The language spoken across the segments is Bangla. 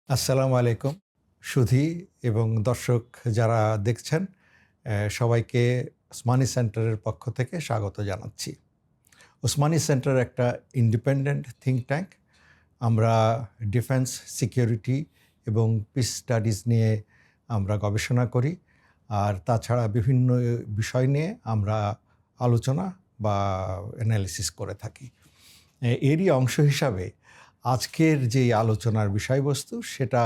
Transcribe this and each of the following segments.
আসসালামু আলাইকুম সুধী এবং দর্শক যারা দেখছেন সবাইকে ওসমানী সেন্টারের পক্ষ থেকে স্বাগত জানাচ্ছি। ওসমানী সেন্টার একটা ইন্ডিপেন্ডেন্ট থিঙ্ক ট্যাঙ্ক। আমরা ডিফেন্স, সিকিউরিটি এবং পিস স্টাডিজ নিয়ে আমরা গবেষণা করি, আর তাছাড়া বিভিন্ন বিষয় নিয়ে আমরা আলোচনা বা অ্যানালিসিস করে থাকি। এরই অংশ হিসাবে আজকের যে আলোচনার বিষয়বস্তু সেটা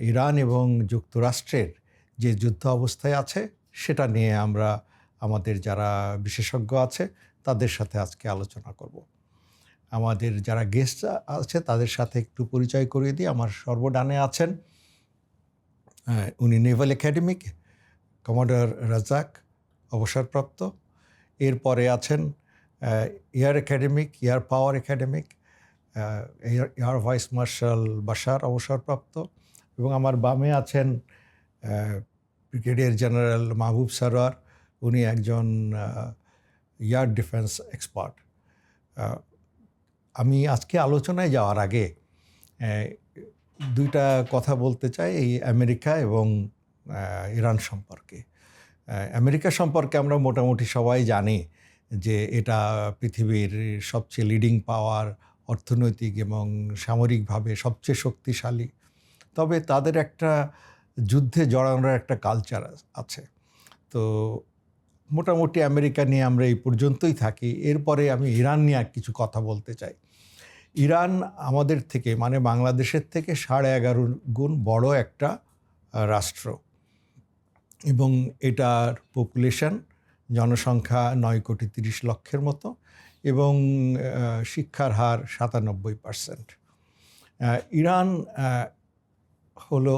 ইরান এবং যুক্তরাষ্ট্রের যে যুদ্ধ অবস্থায় আছে সেটা নিয়ে আমরা আমাদের যারা বিশেষজ্ঞ আছে তাদের সাথে আজকে আলোচনা করব। আমাদের যারা গেস্ট আছে তাদের সাথে একটু পরিচয় করিয়ে দিই। আমার সর্বডানে আছেন উনি নেভাল একাডেমিক কমান্ডার রাজ্জাক, অবসরপ্রাপ্ত। এরপরে আছেন air academic, air power academic air vice marshal Bashar, অবসরপ্রাপ্ত। এবং আমার বামে আছেন ব্রিগেডিয়ার জেনারেল মাহবুব সরওয়ার, উনি একজন এয়ার ডিফেন্স এক্সপার্ট। আমি আজকে আলোচনায় যাওয়ার আগে দুইটা কথা বলতে চাই এই আমেরিকা এবং ইরান সম্পর্কে। আমেরিকা সম্পর্কে আমরা মোটামুটি সবাই জানি যে এটা পৃথিবীর সবচেয়ে লিডিং পাওয়ার, অর্থনৈতিক এবং সামরিকভাবে সবচেয়ে শক্তিশালী। তবে তাদের একটা যুদ্ধে জড়ানোর একটা কালচার আছে। তো মোটামুটি আমেরিকা নিয়ে আমরা এই পর্যন্তই থাকি। এরপরে আমি ইরান নিয়ে কিছু কথা বলতে চাই। ইরান আমাদের থেকে, মানে বাংলাদেশের থেকে 11.5 গুণ বড় একটা রাষ্ট্র, এবং এটার পপুলেশন, জনসংখ্যা 9,30,00,000 মতো, এবং শিক্ষার হার 97%। ইরান হলো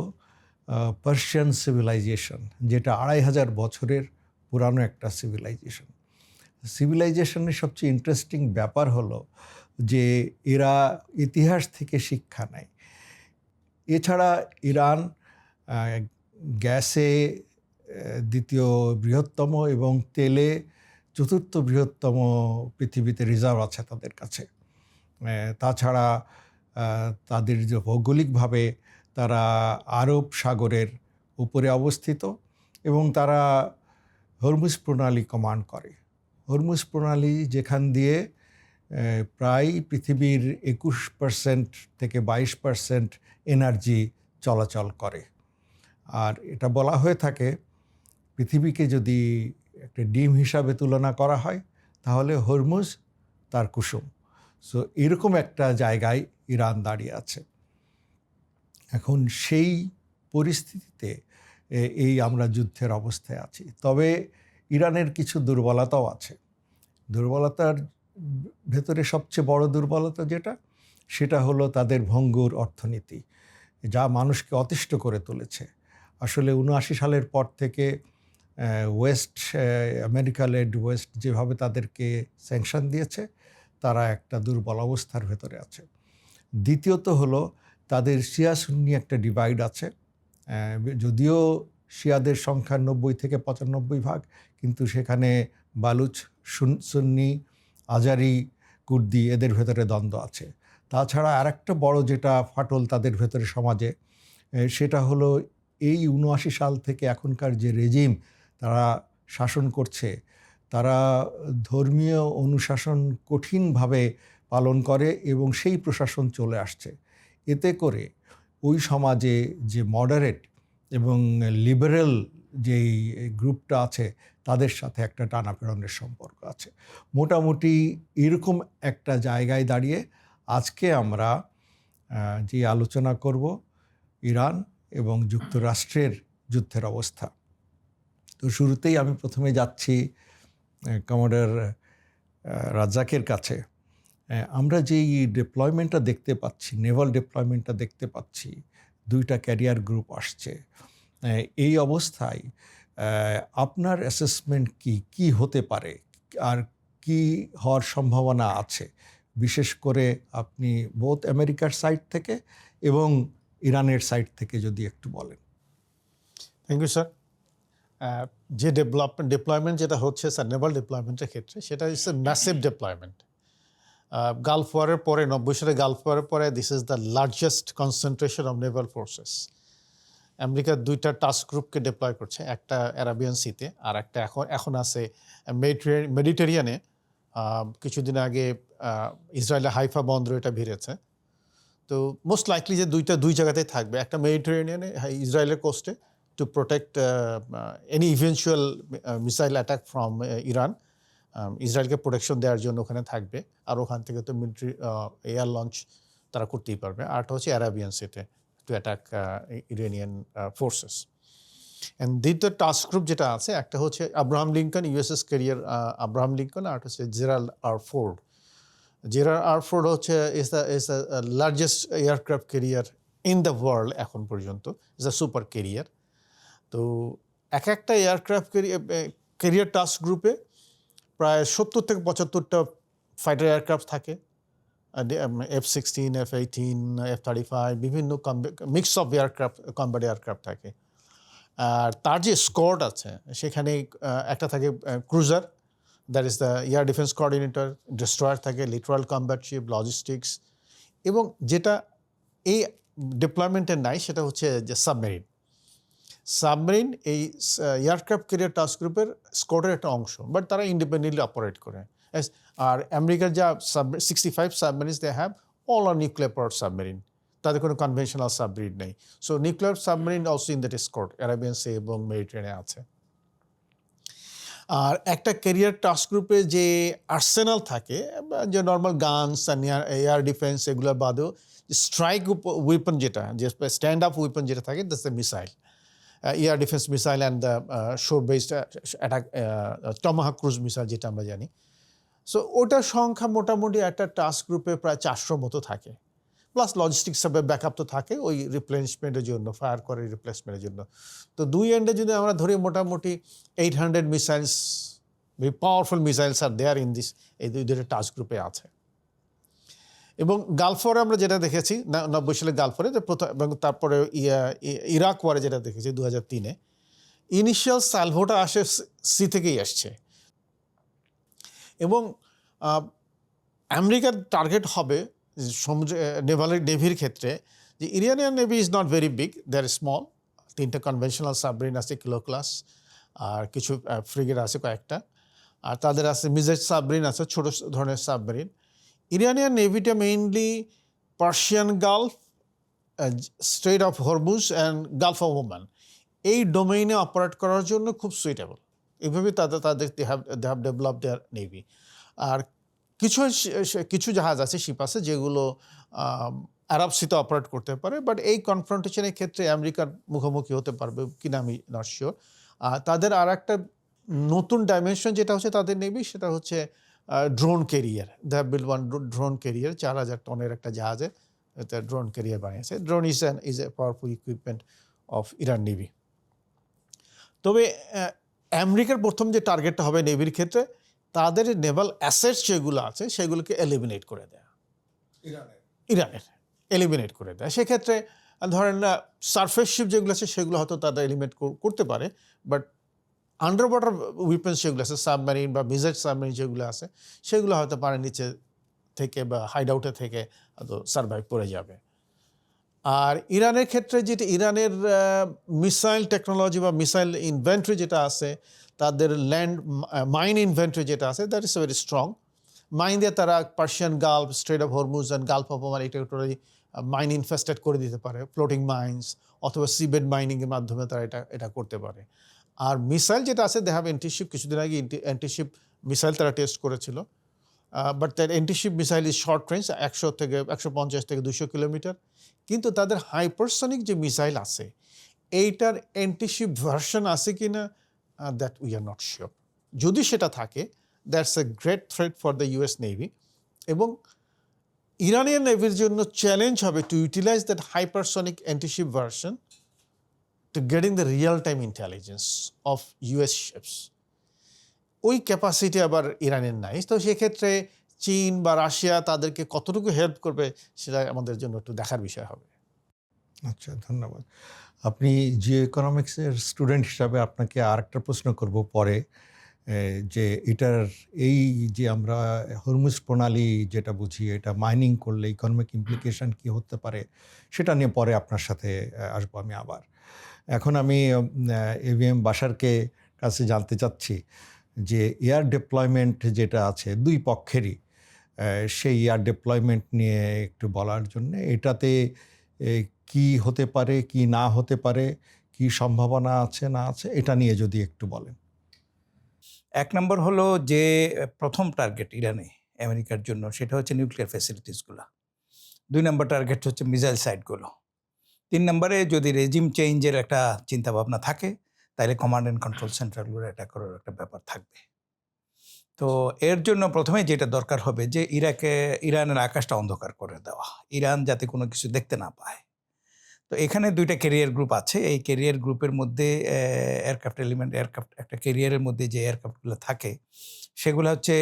পার্সিয়ান সিভিলাইজেশন, যেটা 2,500 বছরের পুরানো একটা সিভিলাইজেশনের সবচেয়ে ইন্টারেস্টিং ব্যাপার হলো যে এরা ইতিহাস থেকে শিক্ষা নেয়। এছাড়া ইরান গ্যাসে দ্বিতীয় বৃহত্তম এবং তেলে চতুর্থ বৃহত্তম পৃথিবীতে রিজার্ভ আছে তাদের কাছে। তাছাড়া তাদের যে ভৌগোলিকভাবে তারা আরব সাগরের উপরে অবস্থিত, এবং তারা হরমুজ প্রণালী কমান্ড করে। হরমুজ প্রণালী যেখান দিয়ে প্রায় পৃথিবীর 21% থেকে 22% এনার্জি চলাচল করে। আর এটা বলা হয়ে থাকে পৃথিবীকে যদি একটা ডিম হিসাবে তুলনা করা হয় তাহলে হরমুজ তার কুসুম। সো এরকম একটা জায়গায় ইরান দাঁড়িয়ে আছে। এখন সেই পরিস্থিতিতে এই আমরা যুদ্ধের অবস্থায় আছি। তবে ইরানের কিছু দুর্বলতাও আছে। দুর্বলতার ভেতরে সবচেয়ে বড় দুর্বলতা সেটা হলো তাদের ভঙ্গুর অর্থনীতি, যা মানুষকে অতিষ্ঠ করে তুলেছে। আসলে 79 সালের পর থেকে ওয়েস্ট, আমেরিকা লেড ওয়েস্ট যেভাবে তাদেরকে স্যাংশন দিয়েছে, তারা একটা দুর্বল অবস্থার ভেতরে আছে। দ্বিতীয়ত হলো তাদের শিয়া সুন্নি একটা ডিভাইড আছে। যদিও শিয়াদের সংখ্যা 90 থেকে 95 ভাগ, কিন্তু সেখানে বালুচ, সুন্নি, আজারি, কুর্দি এদের ভেতরে দ্বন্দ্ব আছে। তাছাড়া আরেকটা বড় যেটা ফাটল তাদের ভেতরে সমাজে, সেটা হলো এই 79 সাল থেকে এখনকার যে রেজিম তারা শাসন করছে, তারা ধর্মীয় অনুশাসন কঠিনভাবে পালন করে এবং সেই প্রশাসন চলে আসছে। এতে করে ওই সমাজে যে মডারেট এবং লিবারেল যেই গ্রুপটা আছে তাদের সাথে একটা টানাপোড়েনের সম্পর্ক আছে। মোটামুটি এরকম একটা জায়গায় দাঁড়িয়ে আজকে আমরা যে আলোচনা করব ইরান এবং যুক্তরাষ্ট্রের যুদ্ধের অবস্থা। তো শুরুতেই আমি প্রথমে যাচ্ছি কমান্ডার রাজ্জাকের কাছে। আমরা যেই ডিপ্লয়মেন্টটা দেখতে পাচ্ছি, নেভাল ডিপ্লয়মেন্টটা দেখতে পাচ্ছি, 2টা ক্যারিয়ার গ্রুপ আসছে। এই অবস্থায় আপনার অ্যাসেসমেন্ট কি হতে পারে আর কি হওয়ার সম্ভাবনা আছে, বিশেষ করে আপনি বোথ আমেরিকার সাইড থেকে এবং ইরানের সাইড থেকে যদি একটু বলেন। Thank you sir. যে ডিপ্লয়মেন্ট যেটা হচ্ছে স্যার নেভাল ডিপ্লয়মেন্টের ক্ষেত্রে, সেটা is a massive deployment. Gulf ওয়ারের পরে 90 সালে গালফ ওয়ারের পরে this is the largest concentration of naval forces. America 2টা টাস্ক গ্রুপকে ডিপ্লয় করছে, একটা অ্যারাবিয়ান সিতে আর একটা এখন আছে মেডিটেরিয়ানে। কিছুদিন আগে ইসরায়েলের হাইফা বন্দর এটা ভিড়েছে। তো মোস্ট লাইকলি যে দুই জায়গাতেই থাকবে, একটা মেডিটেরিয়ানে ইসরায়েলের কোস্টে to protect any eventual missile attack from Iran, ইসরায়েলকে প্রোটেকশন দেওয়ার জন্য ওখানে থাকবে, আর ওখান থেকে তো মিলিটারি এয়ার লঞ্চ তারা করতেই পারবে। আরটা হচ্ছে অ্যারাবিয়ান সিতে to attack Iranian forces. And দ্বিতীয় টাস্ক গ্রুপ যেটা আছে, একটা হচ্ছে Abraham Lincoln USS carrier Abraham Lincoln, আর হচ্ছে Gerald R Ford. Gerald R Ford হচ্ছে is the largest aircraft carrier in the world এখন পর্যন্ত, ইজ দ্য সুপার ক্যারিয়ার। তো একটা এয়ারক্রাফট ক্যারিয়ার টাস্ক গ্রুপে প্রায় 70 থেকে 75টা ফাইটার এয়ারক্রাফট থাকে, F-16, F-18, F-35, বিভিন্ন mix of aircraft, combat aircraft থাকে। আর তার যে স্কোয়াড আছে সেখানে একটা থাকে cruiser, that is the air defence coordinator, destroyer থাকে, লিটারাল কম্ব্যাট শিপ, লজিস্টিক্স, এবং যেটা এই ডিপ্লয়মেন্টে নাই সেটা হচ্ছে যে সাবমেরিন। সাবমেরিন এই এয়ারক্রাফট ক্যারিয়ার টাস্ক গ্রুপের স্কোয়াডের একটা অংশ, বাট তারা ইন্ডিপেন্ডেন্টলি অপারেট করে। আর আমেরিকার যা 65 submarines they have, all are nuclear power submarine, তাদের কোনো কনভেনশনাল সাবমেরিন নেই। So nuclear submarine also in that squad, Arabian sea এবং মেডিটেরিয়ানে আছে। আর একটা ক্যারিয়ার টাস্ক গ্রুপে যে আর্সেনাল থাকে, যে normal guns and air defence এগুলো বাদেও স্ট্রাইক উইপন যেটা, যে স্ট্যান্ড আপ উইপন যেটা থাকে, that's the missile, air defence missile and the shore based attack Tomahawk cruise missile যেটা আমরা জানি। সো ওটার সংখ্যা মোটামুটি একটা টাস্ক গ্রুপে প্রায় 400 মতো থাকে, প্লাস লজিস্টিক্স হিসাবে ব্যাকআপ তো থাকে ওই রিপ্লেসমেন্টের জন্য, ফায়ার করে রিপ্লেসমেন্টের জন্য। তো দুই এন্ডে যদি আমরা ধরি মোটামুটি 800 missiles, very powerful missiles are there in this, এই দুইটা টাস্ক গ্রুপে আছে। এবং গালফ ওয়ারে আমরা যেটা দেখেছি 90 সালে গালফ ওয়ারে, প্রথম, এবং তারপরে ইরাক ওয়ারে যেটা দেখেছি 2003-এ, ইনিশিয়াল সালভোটা আসে সি থেকেই আসছে। এবং আমেরিকার টার্গেট হবে সমুদ্র নেভির ক্ষেত্রে, যে Iranian navy is not very big, they are small, 3টা কনভেনশনাল সাবমেরিন আছে কিলো ক্লাস, আর কিছু ফ্রিগেট আছে কয়েকটা, আর তাদের আছে মিজাইল সাবমেরিন আছে, ছোট ধরনের সাবমেরিন। ইরানিয়ান নেভিটা mainly Persian Gulf, strait of Hormuz and Gulf of Oman, এই ডোমেইনে অপারেট করার জন্য খুব সুইটেবল। এইভাবে তাদের they have develop their navy. আর কিছু জাহাজ আছে, শিপ আছে, যেগুলো আরব সিতে অপারেট করতে পারে, বাট এই কনফ্রন্টেশনের ক্ষেত্রে আমেরিকার মুখোমুখি হতে পারবে কিনা আমি নট শিওর। তাদের আর একটা নতুন ডাইমেনশন যেটা হচ্ছে তাদের নেভি, সেটা হচ্ছে drone carrier. They have build one drone carrier, 4000 টনের একটা জাহাজে ড্রোন ক্যারিয়ার বানিয়েছে। Drone is a powerful equipment of Iran navy. তবে আমেরিকার প্রথম যে টার্গেটটা হবে নেভির ক্ষেত্রে, তাদের নেভাল অ্যাসেটস যেগুলো আছে সেগুলোকে এলিমিনেট করে দেয়া, ইরানের এলিমিনেট করে দেয়। সেক্ষেত্রে ধরেন সারফেস শিপ যেগুলো আছে সেগুলো হয়তো তারা এলিমিনেট করতে পারে, বাট আন্ডার ওয়াটার উইপেন্স যেগুলো আছে, সাবমেরিন বা মিসাইল সাবমেরিন যেগুলো আছে, সেগুলো হয়তো পানির নিচে থেকে বা হাইড আউটে থেকে হয়তো সার্ভাইভ করে যাবে। আর ইরানের ক্ষেত্রে যেটা, ইরানের মিসাইল টেকনোলজি বা মিসাইল ইনভেন্টরি যেটা আছে, তাদের ল্যান্ড মাইন ইনভেন্টরি যেটা আছে, that is very strong. Mine দিয়ে তারা Persian Gulf, strait of Hormuz and Gulf of Oman, এটা টোটালি মাইন ইনফেস্টেড করে দিতে পারে, ফ্লোটিং মাইন্স অথবা সিবেড মাইনিংয়ের মাধ্যমে তারা এটা করতে পারে। আর মিসাইল যেটা আছে, দে হ্যাভ অ্যান্টিশিপ, কিছুদিন আগে অ্যান্টিশিপ মিসাইল তারা টেস্ট করেছিল, but that antiship missile is short range, 150 থেকে 200 কিলোমিটার। কিন্তু তাদের হাইপারসনিক যে মিসাইল আছে, এইটার অ্যান্টিশিপ ভার্সন আছে কি না, that we are not sure. যদি সেটা থাকে, that's a great threat for the US navy, এবং ইরানিয়ান নেভির জন্য চ্যালেঞ্জ হবে to utilize that hypersonic antiship version to getting the real time intelligence of US ships. ওই ক্যাপাসিটি আবার ইরানের নাই। তো সেক্ষেত্রে চীন বা রাশিয়া তাদেরকে কতটুকু হেল্প করবে, সেটা আমাদের জন্য একটু দেখার বিষয় হবে। আচ্ছা, ধন্যবাদ। আপনি জিও ইকোনমিক্সের স্টুডেন্ট হিসাবে আপনাকে আরেকটা প্রশ্ন করব পরে, যে এটার এই যে আমরা হরমুজ প্রণালী যেটা বুঝি, এটা মাইনিং করলে ইকোনমিক ইমপ্লিকেশন কি হতে পারে, সেটা নিয়ে পরে আপনার সাথে আসবো আমি আবার। এখন আমি এভিএম বাশারকে কাছে জানতে চাচ্ছি যে এয়ার ডিপ্লয়মেন্ট যেটা আছে দুই পক্ষেরই, সেই এয়ার ডিপ্লয়মেন্ট নিয়ে একটু বলার জন্য, এটাতে কি হতে পারে কি না হতে পারে, কি সম্ভাবনা আছে না আছে, এটা নিয়ে যদি একটু বলেন। এক নম্বর হলো যে প্রথম টার্গেট ইরানে আমেরিকার জন্য সেটা হচ্ছে নিউক্লিয়ার ফ্যাসিলিটিসগুলো। 2 নম্বর টার্গেট হচ্ছে মিসাইল সাইটগুলো। 3 নম্বরে যদি রেজিম চেঞ্জের একটা চিন্তাভাবনা থাকে তাহলে কমান্ড অ্যান্ড কন্ট্রোল সেন্টারগুলো অ্যাটাক করার একটা ব্যাপার থাকবে। তো এর জন্য প্রথমে যেটা দরকার হবে যে ইরানের আকাশটা অন্ধকার করে দেওয়া, ইরান যাতে কোনো কিছু দেখতে না পায়। তো এখানে 2টা ক্যারিয়ার গ্রুপ আছে। এই ক্যারিয়ার গ্রুপের মধ্যে এয়ারক্রাফট একটা ক্যারিয়ারের মধ্যে যে এয়ারক্রাফটগুলো থাকে সেগুলো হচ্ছে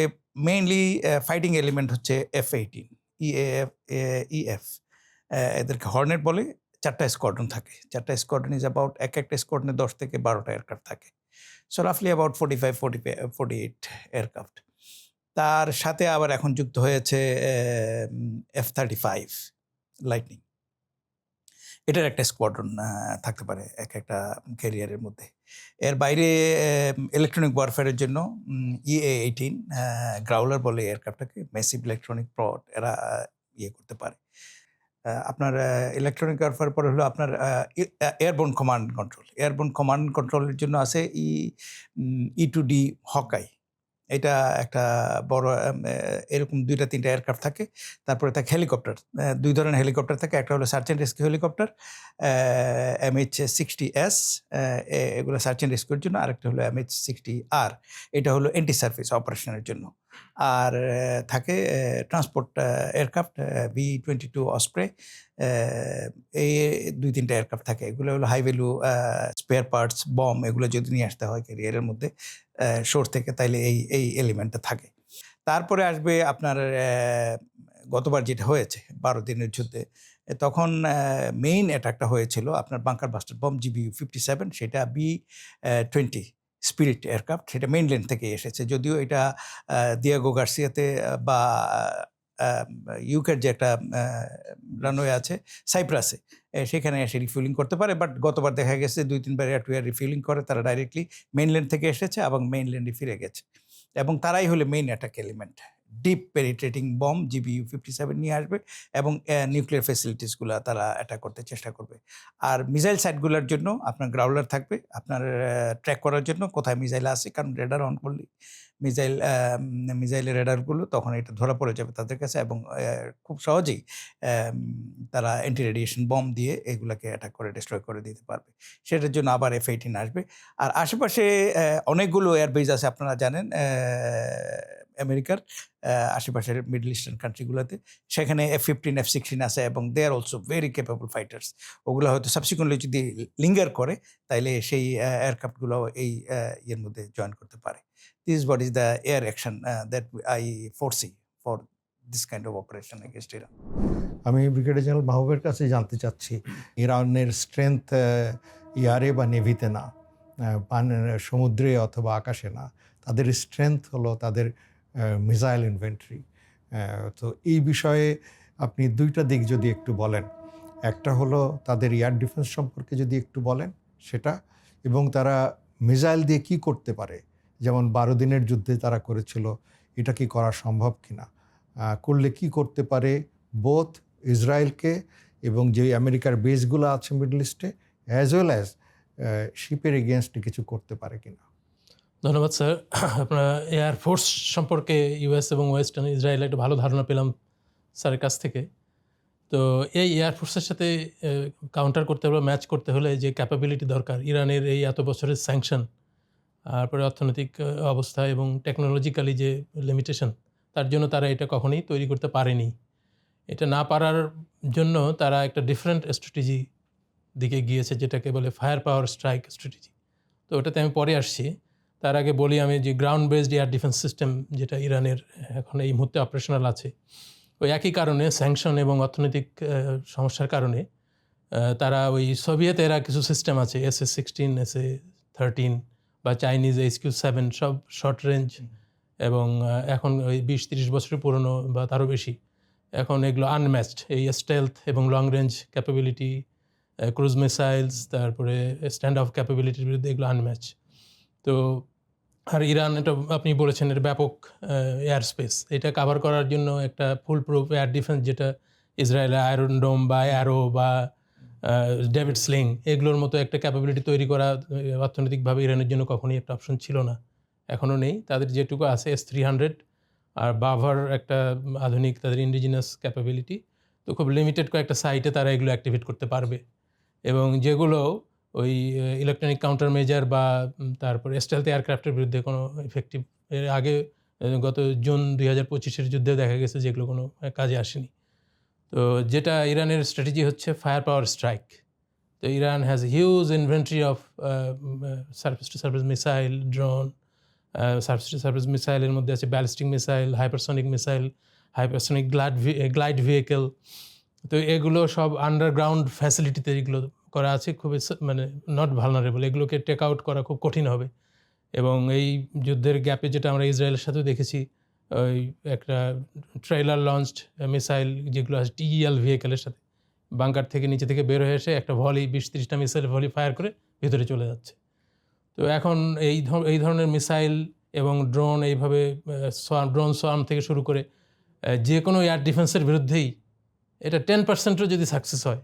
মেইনলি ফাইটিং এলিমেন্ট হচ্ছে F-18 ইএফ, এদেরকে হর্নেট বলে। 4টা স্কোয়াড্রন থাকে। 4টা স্কোয়াড্রন ইজ অ্যাবাউট একটা স্কোয়াড্রনে 10 থেকে 12টা এয়ারক্রাফট থাকে। সো রাফলি অ্যাবাউট 48 এয়ারক্রাফট। তার সাথে আবার এখন যুক্ত হয়েছে F-35 লাইটনিং, এটার একটা স্কোয়াড্রন থাকতে পারে একটা ক্যারিয়ারের মধ্যে। এর বাইরে ইলেকট্রনিক ওয়ারফেয়ারের জন্য EA-18 গ্রাউলার বলে এয়ারক্রাফটটাকে, মেসিভ ইলেকট্রনিক প্রড, এরা করতে পারে। আপনার ইলেকট্রনিক ওয়ারফেয়ার পরে হলো আপনার airborne command control. Airborne command কন্ট্রোলের জন্য আছে E-2D হকাই। এটা একটা বড় এরকম 2টা-3টা এয়ারক্রাফট থাকে। তারপরে থাকে হেলিকপ্টার। 2 ধরনের হেলিকপ্টার থাকে। একটা হলো search and rescue helicopter MH-60S, এগুলো সার্চ অ্যান্ড রেস্কিউর জন্য। আরেকটা হলো MH-60R, এটা হলো এন্টি সার্ফেস অপারেশনের জন্য। আর থাকে ট্রান্সপোর্ট এয়ারক্রাফট V-22 অসপ্রে। এই 2-3টা এয়ারক্রাফট থাকে। এগুলো হলো high value spare parts, bomb, এগুলো যদি নিয়ে আসতে হয় ক্যারিয়ারের মধ্যে শোর থেকে, তাইলে এই এলিমেন্টটা থাকে। তারপরে আসবে আপনার গতবার যেটা হয়েছে 12 দিনের যুদ্ধে, তখন মেইন অ্যাটাকটা হয়েছিল আপনার বাংকার বাস্টার বম GBU-57, সেটা B-20 স্পিরিট এয়ারক্রাফট, সেটা মেইনল্যান্ড থেকে এসেছে। যদিও এটা দিয়েগো গার্সিয়াতে বা ইউকের যে একটা রানওয়ে আছে সাইপ্রাসে, সেখানে এসে রিফিউলিং করতে পারে। বাট গতবার দেখা গেছে 2-3 বার এয়ার টু এয়ার রিফিউলিং করে তারা ডাইরেক্টলি মেইনল্যান্ড থেকে এসেছে এবং মেইনল্যান্ডে ফিরে গেছে, এবং তারাই হলো main attack element. Deep penetrating bomb GBU-57 নিয়ে আসবে এবং নিউক্লিয়ার ফ্যাসিলিটিসগুলো তারা অ্যাটাক করতে চেষ্টা করবে। আর মিসাইল সাইটগুলোর জন্য আপনার গ্রাউলার থাকবে, আপনার ট্র্যাক করার জন্য কোথায় মিসাইল আছে, কারণ রেডার অন করলে মিসাইলের রেডারগুলো তখন এটা ধরা পড়ে যাবে তাদের কাছে, এবং খুব সহজেই তারা অ্যান্টি রেডিয়েশন বম দিয়ে এগুলোকে অ্যাটাক করে ডিস্ট্রয় করে দিতে পারবে। সেটার জন্য আবার F-18 আসবে। আর আশেপাশে অনেকগুলো এয়ারবেজ আছে, আপনারা জানেন আমেরিকার আশেপাশের মিডল ইস্টার্ন কান্ট্রিগুলোতে। সেখানে F-15 F-16 আছে এবং they are also very capable fighters. ওগুলো হয়তো সাবসিকুয়েন্টলি যদি লিঙ্গার করে তাইলে সেই এয়ারক্রাফটগুলো এই ইয়ের মধ্যে জয়েন করতে পারে। This is what is the air action that I foresee for this kind of operation against Iran. আমি ব্রিগেডিয়ার জেনারেল মাহবুবের কাছে জানতে চাচ্ছি, ইরানের স্ট্রেংথ এয়ারে বা নেভিতে না, সমুদ্রে অথবা আকাশে না, তাদের স্ট্রেংথ হলো তাদের মিসাইল ইনভেন্টরি। তো এই বিষয়ে আপনি 2টা দিক যদি একটু বলেন, একটা হলো তাদের এয়ার ডিফেন্স সম্পর্কে যদি একটু বলেন সেটা, এবং তারা মিসাইল দিয়ে কি করতে পারে, যেমন 12 দিনের যুদ্ধে তারা করেছিল, এটা কি করা সম্ভব কিনা, করলে কি করতে পারে বোথ ইসরায়েলকে এবং যে আমেরিকার বেসগুলো আছে মিডল ইস্টে, অ্যাজ ওয়েল অ্যাজ শিপের এগেনস্টে কিছু করতে পারে কিনা। ধন্যবাদ স্যার। আপনার এয়ারফোর্স সম্পর্কে ইউএস এবং ওয়েস্টার্ন ইসরায়েল একটা ভালো ধারণা পেলাম স্যারের কাছ থেকে। তো এই এয়ারফোর্সের সাথে কাউন্টার করতে হলে, ম্যাচ করতে হলে যে ক্যাপাবিলিটি দরকার, ইরানের এই এত বছরের স্যাংশন, তারপরে অর্থনৈতিক অবস্থা এবং টেকনোলজিক্যালি যে লিমিটেশন, তার জন্য তারা এটা কখনোই তৈরি করতে পারেনি। এটা না পারার জন্য তারা একটা ডিফারেন্ট স্ট্র্যাটেজি দিকে গিয়েছে, যেটাকে বলে ফায়ার পাওয়ার স্ট্রাইক স্ট্র্যাটেজি। তো ওটাতে আমি পরে আসছি। তার আগে বলি আমি যে ground based air defence system যেটা ইরানের এখন এই মুহূর্তে অপারেশনাল আছে, ওই একই কারণে স্যাংশন এবং অর্থনৈতিক সমস্যার কারণে তারা ওই সোভিয়েত এরা কিছু সিস্টেম আছে, SS-16, SS-13 বা চাইনিজ HQ-7 সব শর্ট রেঞ্জ এবং এখন ওই 20-30 বছরের পুরনো বা তারও বেশি। এখন এগুলো আনম্যাচড, এই স্টেলথ এবং long range capability, cruise missiles, তারপরে স্ট্যান্ড অফ ক্যাপাবিলিটির বিরুদ্ধে এগুলো আনম্যাচ। তো আর ইরান, এটা আপনি বলেছেন, এর ব্যাপক এয়ার স্পেস, এটা কাভার করার জন্য একটা ফুল প্রুফ এয়ার ডিফেন্স, যেটা ইসরায়েলের আয়রন ডোম বা অ্যারো বা ডেভিড স্লিং এগুলোর মতো একটা ক্যাপাবিলিটি তৈরি করা অর্থনৈতিকভাবে ইরানের জন্য কখনোই একটা অপশন ছিল না, এখনও নেই। তাদের যেটুকু আছে S-300 আর বাভার একটা আধুনিক তাদের ইন্ডিজিনাস ক্যাপাবিলিটি, তো খুব লিমিটেড কয়েকটা সাইটে তারা এগুলো অ্যাক্টিভেট করতে পারবে। এবং যেগুলো ওই ইলেকট্রনিক কাউন্টার মেজার বা তারপরে স্টেলথ এয়ারক্রাফটের বিরুদ্ধে কোনো ইফেক্টিভ, এর আগে গত জুন 2025-এর যুদ্ধে দেখা গেছে যেগুলো কোনো কাজে আসেনি। তো যেটা ইরানের স্ট্র্যাটেজি হচ্ছে ফায়ার পাওয়ার স্ট্রাইক। তো Iran has huge inventory of surface two surface missile, drone, surface two surface মিসাইলের মধ্যে আছে ballistic missile, hypersonic missile, hypersonic glide vehicle. তো এগুলো সব আন্ডারগ্রাউন্ড ফ্যাসিলিটিতে এগুলো করা আছে, খুবই মানে নট ভালনারেবল, এগুলোকে টেক আউট করা খুব কঠিন হবে। এবং এই যুদ্ধের গ্যাপে যেটা আমরা ইসরায়েলের সাথেও দেখেছি, ওই একটা ট্রেলার লঞ্চড মিসাইল যেগুলো আছে TEL ভেহিকেলের সাথে, বাংকার থেকে নিচে থেকে বের হয়ে এসে একটা ভলি 20-30টা মিসাইল ভলি ফায়ার করে ভিতরে চলে যাচ্ছে। তো এখন এই ধরনের মিসাইল এবং ড্রোন, এইভাবে ড্রোন সোয়ার্ম থেকে শুরু করে যে কোনো এয়ার ডিফেন্সের বিরুদ্ধেই এটা 10%ও যদি সাকসেস হয়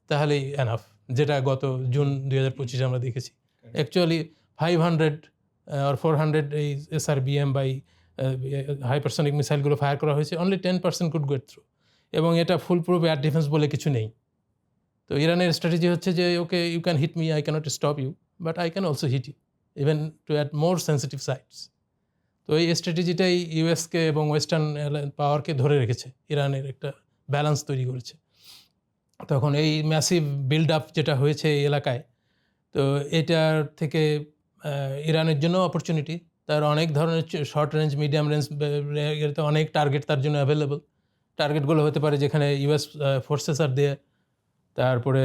তাহলেই এনাফ, যেটা গত জুন 2025 আমরা দেখেছি। অ্যাকচুয়ালি 500 আর 400 এই SRBM বা হাইপারসনিক মিসাইলগুলো ফায়ার করা হয়েছে, অনলি 10% কুড গেট থ্রু, এবং এটা ফুল প্রুফ এয়ার ডিফেন্স বলে কিছু নেই। তো ইরানের স্ট্র্যাটেজি হচ্ছে যে okay, you can hit me, I can't stop you, but I can also hit you even to at more sensitive sites. তো এই স্ট্র্যাটেজিটাই ইউএসকে এবং ওয়েস্টার্ন পাওয়ারকে ধরে রেখেছে, ইরানের একটা ব্যালেন্স তৈরি করেছে। তখন এই ম্যাসিভ বিল্ড আপ যেটা হয়েছে এই এলাকায়, তো এটার থেকে ইরানের জন্য অপরচুনিটি। তার অনেক ধরনের শর্ট রেঞ্জ, মিডিয়াম রেঞ্জ অনেক টার্গেট তার জন্য অ্যাভেলেবল। টার্গেটগুলো হতে পারে যেখানে US ফোর্সেস আর দেয়, তারপরে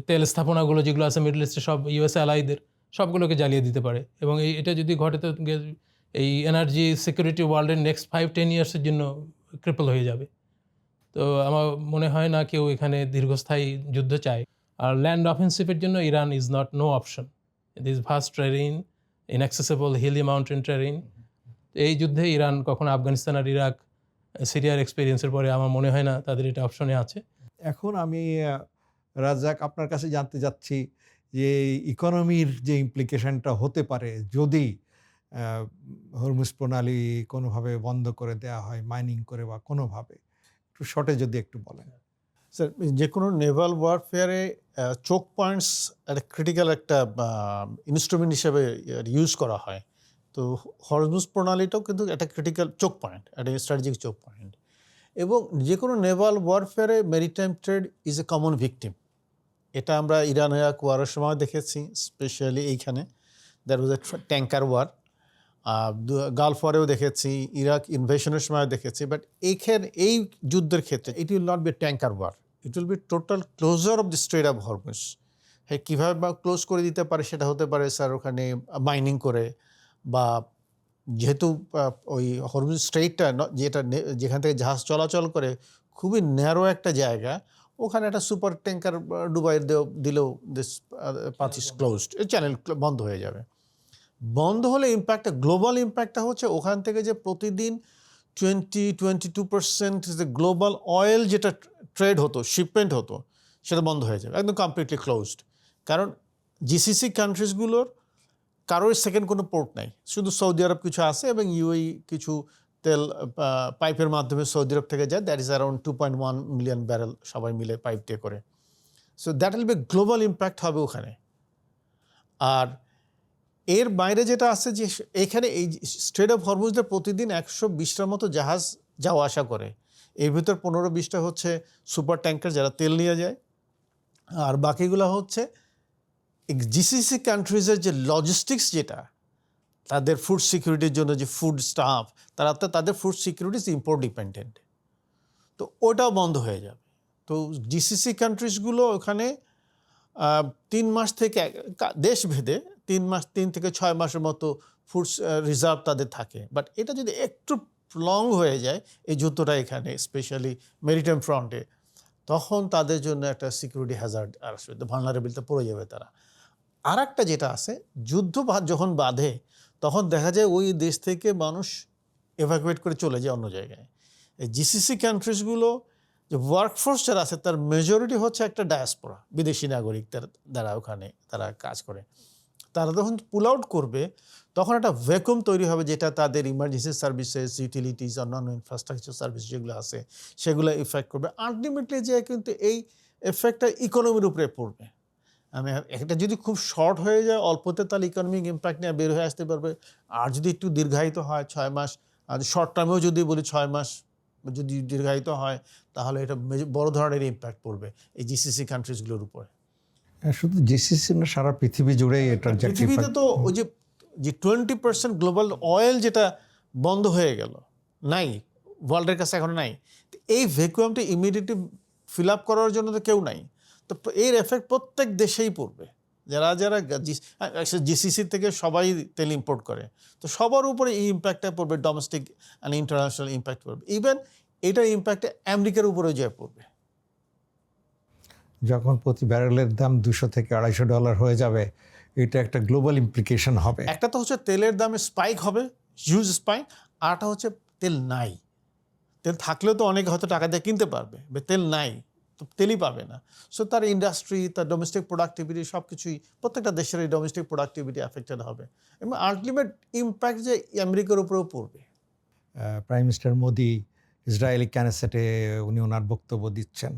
তেল স্থাপনাগুলো যেগুলো আছে মিডল ইস্টে সব US অ্যালাইদের, সবগুলোকে জ্বালিয়ে দিতে পারে। এবং এটা যদি ঘটে তো এই এনার্জি সিকিউরিটি ওয়ার্ল্ডের নেক্সট 5-10 ইয়ার্সের জন্য ক্রিপল হয়ে যাবে। তো আমার মনে হয় না কেউ এখানে দীর্ঘস্থায়ী যুদ্ধ চায়। আর ল্যান্ড অফেন্সিভের জন্য Iran is not no option. This vast terrain, inaccessible hilly mountain terrain. এই যুদ্ধে ইরান কখনো আফগানিস্তান আর ইরাক, সিরিয়ার এক্সপিরিয়েন্সের পরে আমার মনে হয় না তাদের এটা অপশনে আছে। এখন আমি রাজ্জাক আপনার কাছে জানতে চাচ্ছি যে ইকোনমির যে ইমপ্লিকেশনটা হতে পারে যদি হরমুজ প্রণালী কোনোভাবে বন্ধ করে দেওয়া হয়, মাইনিং করে বা কোনোভাবে, একটু শর্টে যদি একটু বলেন। স্যার, যে কোনো নেভাল ওয়ারফেয়ারে চোক পয়েন্টস একটা ক্রিটিক্যাল একটা ইনস্ট্রুমেন্ট হিসেবে ইউজ করা হয়। তো হরমুজ প্রণালীটাও কিন্তু একটা ক্রিটিক্যাল চোক পয়েন্ট, একটা স্ট্র্যাটেজিক চোক পয়েন্ট। এবং যে কোনো নেভাল ওয়ারফেয়ারে maritime trade is a common victim. এটা আমরা ইরান ইরাক ওয়ারের সময় দেখেছি, স্পেশালি এইখানে that was a tanker war. Gulf ওয়ারেও দেখেছি, ইরাক ইনভেশনের সময় দেখেছি। বাট এই যুদ্ধের ক্ষেত্রে it will not be tanker war, it will be total closure of the strait of Hormuz. হ্যাঁ, কীভাবে বা ক্লোজ করে দিতে পারে সেটা হতে পারে স্যার ওখানে মাইনিং করে, বা যেহেতু ওই হরমুজ স্ট্রেটটা যেখান থেকে জাহাজ চলাচল করে খুবই ন্যারো একটা জায়গা, ওখানে একটা সুপার ট্যাঙ্কার ডুবাই দিলেও this path is closed, channel বন্ধ হয়ে যাবে। বন্ধ হলে ইম্প্যাক্টটা, গ্লোবাল ইম্প্যাক্টটা হচ্ছে ওখান থেকে যে প্রতিদিন 20-22% যে গ্লোবাল অয়েল যেটা ট্রেড হতো, শিপমেন্ট হতো, সেটা বন্ধ হয়ে যাবে, একদম কমপ্লিটলি ক্লোজড। কারণ GCC কান্ট্রিজগুলোর কারোর সেকেন্ড কোনো পোর্ট নাই, শুধু সৌদি আরব কিছু আছে এবং UAE কিছু তেল পাইপের মাধ্যমে সৌদি আরব থেকে যায়, that is around 2.1 million barrel সবাই মিলে পাইপ দিয়ে করে। So that will be global impact হবে ওখানে। আর এর বাইরে যেটা আছে যে এখানে এই স্ট্রেট অফ হরমুজে প্রতিদিন 120টার মতো জাহাজ যাওয়া আসা করে। এর ভিতর 15-20টা হচ্ছে সুপার ট্যাঙ্কার যারা তেল নিয়ে যায়, আর বাকিগুলো হচ্ছে GCC কান্ট্রিজের যে লজিস্টিক্স, যেটা তাদের ফুড সিকিউরিটির জন্য যে ফুড স্টাফ, তারা তো তাদের ফুড সিকিউরিটি ইম্পোর্ট ডিপেন্ডেন্ট, তো ওটাও বন্ধ হয়ে যাবে। তো GCC কান্ট্রিজগুলো ওখানে 3 মাস থেকে দেশ ভেদে 3 থেকে 6 মাসের মতো ফুড রিজার্ভ তাদের থাকে। বাট এটা যদি একটু লং হয়ে যায় এই যুদ্ধটা এখানে স্পেশালি মেরিটাইম ফ্রন্টে, তখন তাদের জন্য একটা সিকিউরিটি হ্যাজার্ড আসবে, ভালনারেবিলিতে পড়ে যাবে তারা। আর একটা যেটা আছে, যুদ্ধ যখন বাধে তখন দেখা যায় ওই দেশ থেকে মানুষ এভাকুয়েট করে চলে যায় অন্য জায়গায়। এই জিসিসি কান্ট্রিজগুলো যে ওয়ার্কফোর্স যারা আছে তার মেজরিটি হচ্ছে একটা ডায়াসপোরা, বিদেশি নাগরিক যারা ওখানে তারা কাজ করে। তারা যখন পুল আউট করবে তখন একটা ভ্যাকুয়াম তৈরি হবে, যেটা তাদের ইমার্জেন্সি সার্ভিসেস, ইউটিলিটিস, অন্যান্য ইনফ্রাস্ট্রাকচার সার্ভিস যেগুলো আছে সেগুলো ইফেক্ট করবে। আলটিমেটলি যে কিন্তু এই এফেক্টটা ইকোনমির উপরে পড়বে। একটা যদি খুব শর্ট হয়ে যায় অল্পতে, তাহলে ইকোনমিক ইম্প্যাক্ট নিয়ে বের হয়ে আসতে পারবে। আর যদি একটু দীর্ঘায়িত হয় 6 মাস, আর শর্ট টার্মেও যদি বলি 6 মাস যদি দীর্ঘায়িত হয়, তাহলে এটা বড় ধরনের ইম্প্যাক্ট পড়বে এই জিসিসি কান্ট্রিজগুলোর উপরে। শুধু জিসিসি না, সারা পৃথিবী জুড়েই এটার যে পৃথিবীতে তো ওই যে 20% গ্লোবাল অয়েল যেটা বন্ধ হয়ে গেল, নাই, ওয়ার্ল্ডের কাছে এখন নাই। এই ভ্যাকুয়ামটা ইমিডিয়েটলি ফিল আপ করার জন্য তো কেউ নাই। তো এর এফেক্ট প্রত্যেক দেশেই পড়বে। যারা জিসিসি থেকে সবাই তেল ইম্পোর্ট করে, তো সবার উপরে এই ইম্প্যাক্টটা পড়বে, ডোমেস্টিক অ্যান্ড ইন্টারন্যাশনাল ইম্প্যাক্ট পড়বে। ইভেন এটার ইম্প্যাক্টে আমেরিকার উপরেও যায় পড়বে। যখন প্রতি ব্যারেলের দাম $200 থেকে $250 হয়ে যাবে, এটা একটা গ্লোবাল ইমপ্লিকেশন হবে। একটা তো হচ্ছে তেলের দামে স্পাইক হবে, হিউজ স্পাইক। আরটা হচ্ছে তেল নাই। তেল থাকলেও তো অনেকে হয়তো টাকা দিয়ে কিনতে পারবে, তেল নাই তো তেলই পাবে না। সো তার ইন্ডাস্ট্রি, তার ডোমেস্টিক প্রোডাক্টিভিটি সব কিছুই, প্রত্যেকটা দেশের এই ডোমেস্টিক প্রোডাক্টিভিটি অ্যাফেক্টেড হবে এবং আলটিমেট ইম্প্যাক্ট যে আমেরিকার উপরেও পড়বে। প্রাইম মিনিস্টার মোদি ইসরায়েলি ক্যানেসেটে উনি ওনার বক্তব্য দিচ্ছেন,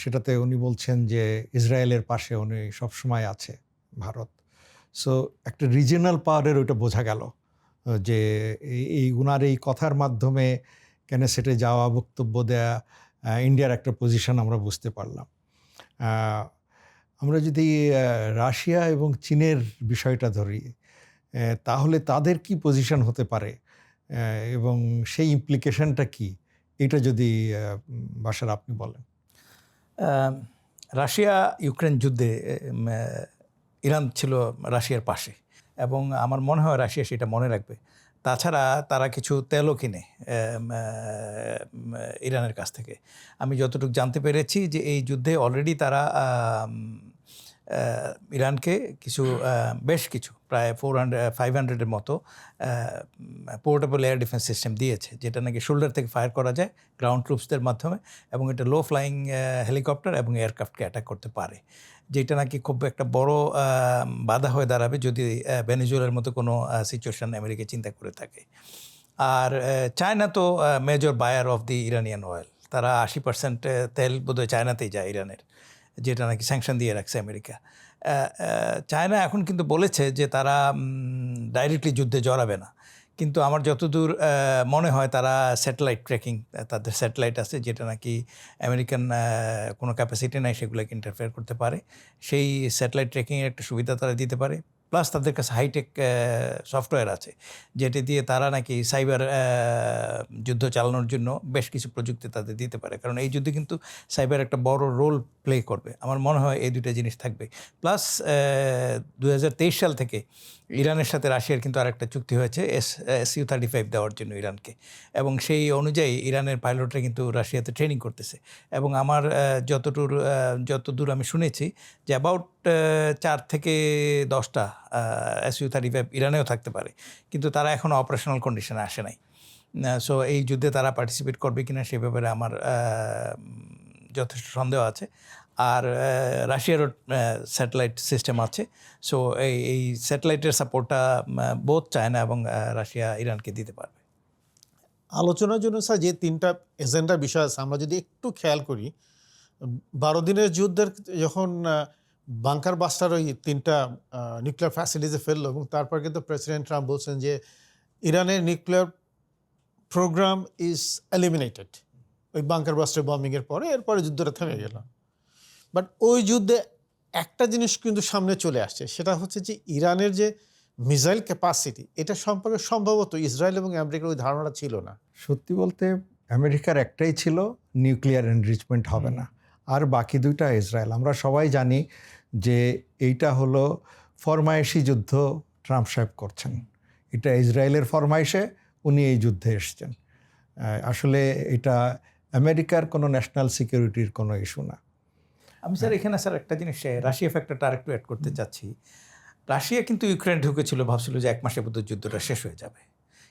সেটাতে উনি বলছেন যে ইসরায়েলের পাশে উনি সবসময় আছে ভারত। সো একটা রিজিয়নাল পাওয়ারের ওইটা বোঝা গেল যে এই উনার এই কথার মাধ্যমে ক্যানেসেটে যাওয়া, বক্তব্য দেয়া, ইন্ডিয়ার একটা পজিশন আমরা বুঝতে পারলাম। আমরা যদি রাশিয়া এবং চীনের বিষয়টা ধরি, তাহলে তাদের কি পজিশন হতে পারে এবং সেই ইমপ্লিকেশনটা কি, এটা যদি বাশার আপনি বলেন। রাশিয়া ইউক্রেন যুদ্ধে ইরান ছিল রাশিয়ার পাশে এবং আমার মনে হয় রাশিয়া সেটা মনে রাখবে। তাছাড়া তারা কিছু তেলও কিনে ইরানের কাছ থেকে। আমি যতটুকু জানতে পেরেছি যে এই যুদ্ধে অলরেডি তারা ইরানকে বেশ কিছু প্রায় 500-এর মতো পোর্টেবল এয়ার ডিফেন্স সিস্টেম দিয়েছে, যেটা নাকি শোল্ডার থেকে ফায়ার করা যায় গ্রাউন্ড ট্রুপসদের মাধ্যমে, এবং এটা লো ফ্লাইং হেলিকপ্টার এবং এয়ারক্রাফটকে অ্যাটাক করতে পারে, যেটা নাকি খুব একটা বড় বাধা হয়ে দাঁড়াবে যদি ভেনেজুয়েলার মতো কোনো সিচুয়েশন আমেরিকা চিন্তা করে থাকে। আর চায়না তো major buyer of the Iranian oil. তারা 80% তেল বোধহয় চায়নাতেই যায় ইরানের, যেটা নাকি স্যাংশন দিয়ে রাখছে আমেরিকা। চায়না এখন কিন্তু বলেছে যে তারা ডাইরেক্টলি যুদ্ধে জড়াবে না, কিন্তু আমার যতদূর মনে হয় তারা স্যাটেলাইট ট্র্যাকিং, তাদের স্যাটেলাইট আছে যেটা নাকি আমেরিকান কোনো ক্যাপাসিটি নাই সেগুলোকে ইন্টারফেয়ার করতে পারে, সেই স্যাটেলাইট ট্র্যাকিংয়ের একটা সুবিধা তারা দিতে পারে। প্লাস তাদের কাছে হাইটেক সফটওয়্যার আছে যেটি দিয়ে তারা নাকি সাইবার যুদ্ধ চালানোর জন্য বেশ কিছু প্রযুক্তি তাদের দিতে পারে, কারণ এই যুদ্ধে কিন্তু সাইবার একটা বড় রোল প্লে করবে। আমার মনে হয় এই দুটো জিনিস থাকবে। প্লাস 2023 সাল থেকে ইরানের সাথে রাশিয়ার কিন্তু আরেকটা চুক্তি হয়েছে Su-35 দেওয়ার জন্য ইরানকে, এবং সেই অনুযায়ী ইরানের পাইলটরা কিন্তু রাশিয়াতে ট্রেনিং করতেছে। এবং আমার যতদূর আমি শুনেছি যে অ্যাবাউট 4 থেকে 10টা Su-35 ইরানেও থাকতে পারে, কিন্তু তারা এখনও অপারেশনাল কন্ডিশনে আসে নাই। সো এই যুদ্ধে তারা পার্টিসিপেট করবে কিনা সে ব্যাপারে আমার যথেষ্ট সন্দেহ আছে। আর রাশিয়ারও স্যাটেলাইট সিস্টেম আছে। সো এই স্যাটেলাইটের সাপোর্টটা বোথ চায়না এবং রাশিয়া ইরানকে দিতে পারবে। আলোচনার জন্য স্যার যে 3টা এজেন্ডার বিষয় আছে, আমরা যদি একটু খেয়াল করি, 12 দিনের যুদ্ধের যখন বাংকার বাস্টার ওই 3টা নিউক্লিয়ার ফ্যাসিলিটিসে ফেললো, এবং তারপর কিন্তু প্রেসিডেন্ট ট্রাম্প বলছেন যে ইরানের নিউক্লিয়ার প্রোগ্রাম ইজ এলিমিনেটেড ওই বাংকার বাস্টার বম্বিংয়ের পরে, এরপরে যুদ্ধটা থেমে গেল। বাট ওই যুদ্ধে একটা জিনিস কিন্তু সামনে চলে আসছে, সেটা হচ্ছে যে ইরানের যে মিসাইল ক্যাপাসিটি, এটা সম্পর্কে সম্ভবত ইসরায়েল এবং আমেরিকার ওই ধারণাটা ছিল না। সত্যি বলতে আমেরিকার একটাই ছিল, নিউক্লিয়ার এনরিচমেন্ট হবে না, আর বাকি 2টা ইসরায়েল। আমরা সবাই জানি যে এইটা হলো ফরমায়েশি যুদ্ধ ট্রাম্প সাহেব করছেন। এটা ইসরায়েলের ফরমাইশে উনি এই যুদ্ধে এসছেন। আসলে এটা আমেরিকার কোনো ন্যাশনাল সিকিউরিটির কোনো ইস্যু না। আমি স্যার এখানে স্যার একটা জিনিস রাশিয়া ফ্যাক্টরটা আরেকটু অ্যাড করতে চাচ্ছি। রাশিয়া কিন্তু ইউক্রেন ঢুকেছিল, ভাবছিল যে 1 মাসের মধ্যে যুদ্ধটা শেষ হয়ে যাবে,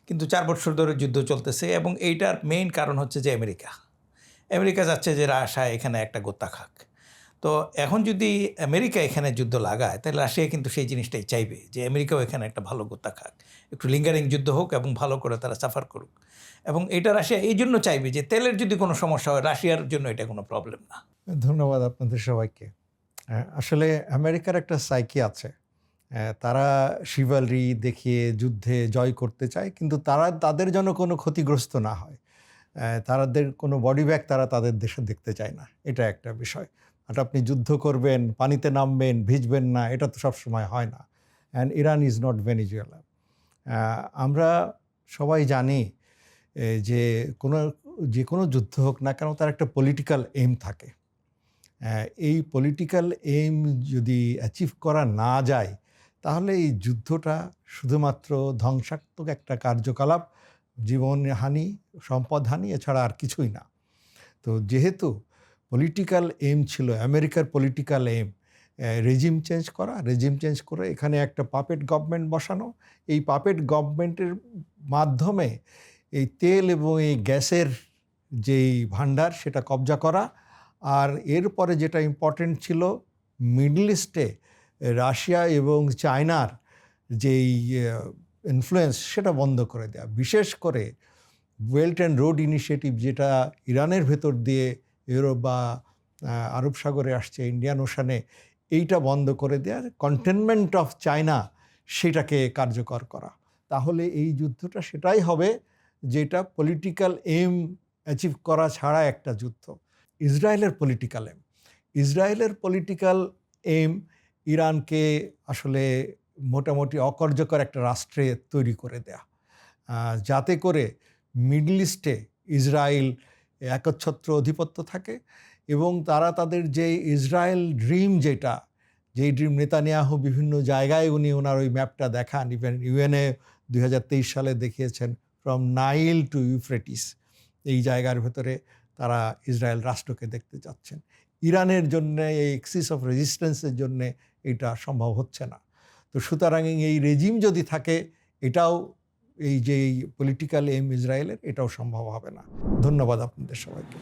কিন্তু 4 বছর ধরে যুদ্ধ চলতেছে এবং এইটার মেইন কারণ হচ্ছে যে আমেরিকা যাচ্ছে যে রাশিয়া এখানে একটা গোত্তা খাক। তো এখন যদি আমেরিকা এখানে যুদ্ধ লাগায় তাহলে রাশিয়া কিন্তু সেই জিনিসটাই চাইবে যে আমেরিকাও এখানে একটা ভালো গোত্তা খাক, একটু লিঙ্গারিং যুদ্ধ হোক এবং ভালো করে তারা সাফার করুক। এবং এটা রাশিয়া এই জন্য চাইবে যে তেলের যদি কোনো সমস্যা হয় রাশিয়ার জন্য এটা কোনো প্রবলেম না। ধন্যবাদ আপনাদের সবাইকে। আসলে আমেরিকার একটা সাইকি আছে, তারা শিভালরি দেখিয়ে যুদ্ধে জয় করতে চায়, কিন্তু তাদের যেন কোনো ক্ষতিগ্রস্ত না হয়, তাদের কোনো বডি ব্যাগ তারা তাদের দেশে দেখতে চায় না। এটা একটা বিষয়। আর আপনি যুদ্ধ করবেন, পানিতে নামবেন, ভিজবেন না, এটা তো সবসময় হয় না। And Iran is not Venezuela. আমরা সবাই জানি যে যে কোনো যুদ্ধ হোক না কেন তার একটা পলিটিক্যাল এইম থাকে। এই পলিটিক্যাল এইম যদি অ্যাচিভ করা না যায় তাহলে এই যুদ্ধটা শুধুমাত্র ধ্বংসাত্মক একটা কার্যকলাপ, জীবনহানি, সম্পদহানি, এছাড়া আর কিছুই না। তো যেহেতু পলিটিক্যাল এইম ছিল আমেরিকার পলিটিক্যাল এইম রেজিম চেঞ্জ করে এখানে একটা পাপেট গভর্নমেন্ট বসানো, এই পাপেট গভর্নমেন্টের মাধ্যমে এই তেল এবং এই গ্যাসের যেই ভান্ডার সেটা কবজা করা, আর এরপরে যেটা ইম্পর্টেন্ট ছিল মিডল ইস্টে রাশিয়া এবং চায়নার যেই ইনফ্লুয়েন্স সেটা বন্ধ করে দেওয়া। বিশেষ করে বেল্ট অ্যান্ড রোড ইনিশিয়েটিভ যেটা ইরানের ভেতর দিয়ে ইউরোপ বা আরব সাগরে আসছে, ইন্ডিয়ান ওশানে, এইটা বন্ধ করে দেওয়া, কন্টেনমেন্ট অফ চায়না সেটাকে কার্যকর করা। তাহলে এই যুদ্ধটা সেটাই হবে যেটা পলিটিক্যাল এইম অ্যাচিভ করা ছাড়া একটা যুদ্ধ। ইসরায়েলের পলিটিক্যাল এইম ইরানকে আসলে মোটামুটি অকার্যকর একটা রাষ্ট্রে তৈরি করে দেয়া, যাতে করে মিডল ইস্টে ইসরায়েল একচ্ছত্র অধিপত্য থাকে এবং তারা তাদের যে ইসরায়েল ড্রিম, যেই ড্রিম নেতানিয়াহু বিভিন্ন জায়গায় ওনার ওই ম্যাপটা দেখান, ইভেন ইউএনএ 2023 সালে দেখিয়েছেন ফ্রম নাইল টু ইউফ্রেটিস, এই জায়গার ভেতরে তারা ইসরায়েল রাষ্ট্রকে দেখতে চাচ্ছেন। ইরানের জন্যে এই এক্সিস অফ রেজিস্ট্যান্সের জন্যে এটা সম্ভব হচ্ছে না। তো সুতরাং এই রেজিম যদি থাকে এটাও, এই যে পলিটিক্যাল এইম ইসরায়েলের, এটাও সম্ভব হবে না। ধন্যবাদ আপনাদের সবাইকে।